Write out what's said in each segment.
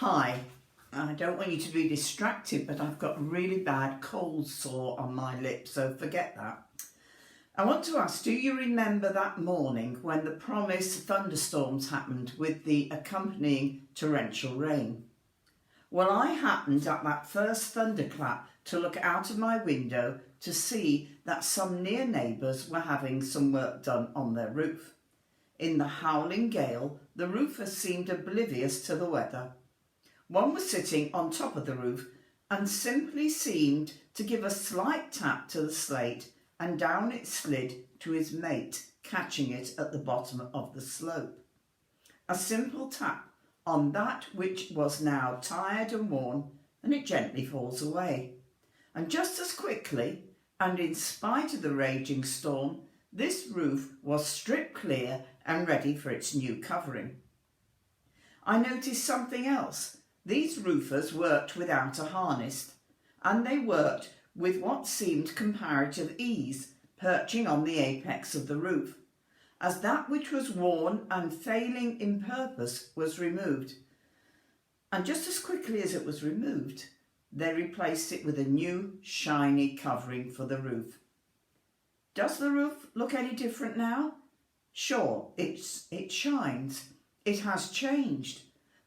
Hi, I don't want you to be distracted, but I've got a really bad cold sore on my lip, so forget that. I want to ask, do you remember that morning when the promised thunderstorms happened with the accompanying torrential rain? Well, I happened at that first thunderclap to look out of my window to see that some near neighbours were having some work done on their roof. In the howling gale, the roofers seemed oblivious to the weather. One was sitting on top of the roof and simply seemed to give a slight tap to the slate, and down it slid to his mate, catching it at the bottom of the slope. A simple tap on that which was now tired and worn, and it gently falls away. And just as quickly, and in spite of the raging storm, this roof was stripped clear and ready for its new covering. I noticed something else. These roofers worked without a harness, and they worked with what seemed comparative ease, perching on the apex of the roof, as that which was worn and failing in purpose was removed. And just as quickly as it was removed, they replaced it with a new shiny covering for the roof. Does the roof look any different now? Sure, it shines. It has changed,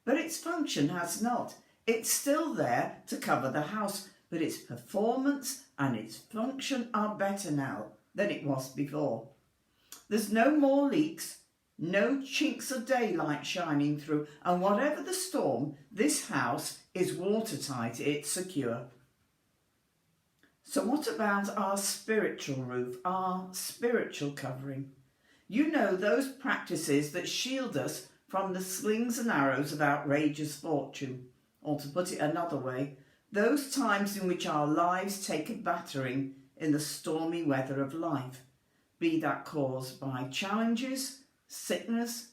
but its function has not. It's still there to cover the house, but its performance and its function are better now than it was before. There's no more leaks, no chinks of daylight shining through, and whatever the storm, this house is watertight, it's secure. So what about our spiritual roof, our spiritual covering? You know, those practices that shield us from the slings and arrows of outrageous fortune, or to put it another way, those times in which our lives take a battering in the stormy weather of life, be that caused by challenges, sickness,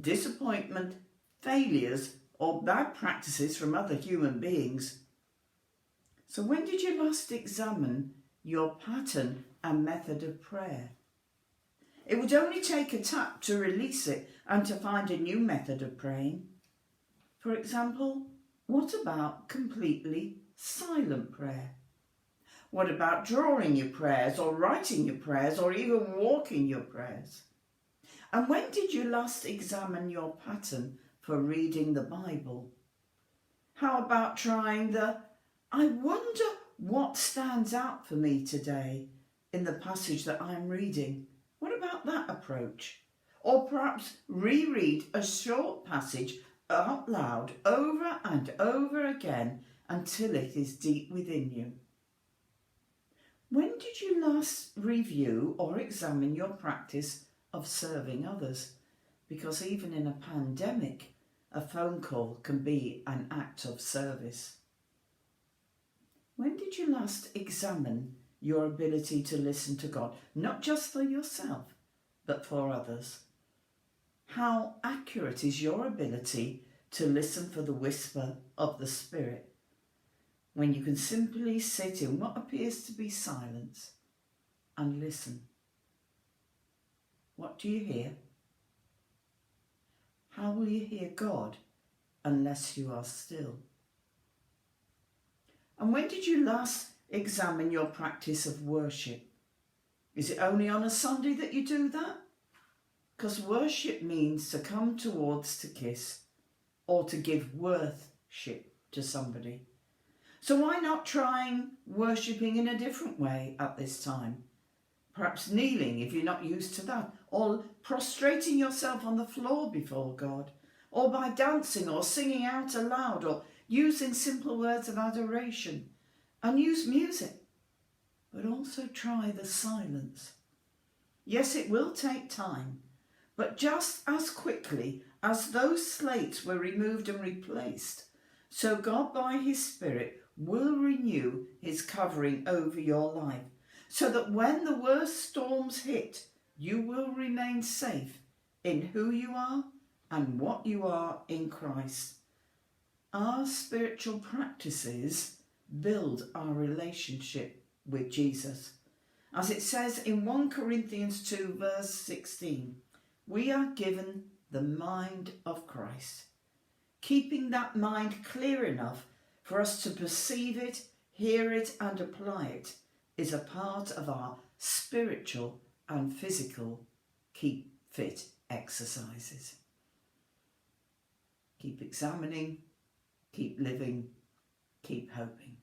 disappointment, failures, or bad practices from other human beings. So when did you last examine your pattern and method of prayer? It would only take a tap to release it and to find a new method of praying. For example, what about completely silent prayer? What about drawing your prayers or writing your prayers or even walking your prayers? And when did you last examine your pattern for reading the Bible? How about trying the I wonder what stands out for me today in the passage that I'm reading? What about that approach? Or perhaps reread a short passage out loud over and over again until it is deep within you. When did you last review or examine your practice of serving others? Because even in a pandemic, a phone call can be an act of service. When did you last examine your ability to listen to God, not just for yourself, but for others? How accurate is your ability to listen for the whisper of the Spirit when you can simply sit in what appears to be silence and listen? What do you hear? How will you hear God unless you are still? And when did you last examine your practice of worship? Is it only on a Sunday that you do that? Because worship means to come towards to kiss or to give worship to somebody. So why not trying worshipping in a different way at this time? Perhaps kneeling if you're not used to that, or prostrating yourself on the floor before God, or by dancing or singing out aloud, or using simple words of adoration. And use music, but also try the silence. Yes, it will take time, but just as quickly as those slates were removed and replaced, so God by his Spirit will renew his covering over your life, so that when the worst storms hit, you will remain safe in who you are and what you are in Christ. Our spiritual practices build our relationship with Jesus. As it says in 1 Corinthians 2 verse 16, we are given the mind of Christ. keeping that mind clear enough for us to perceive it, hear it and apply it is a part of our spiritual and physical keep fit exercises. Keep examining, keep living, keep hoping.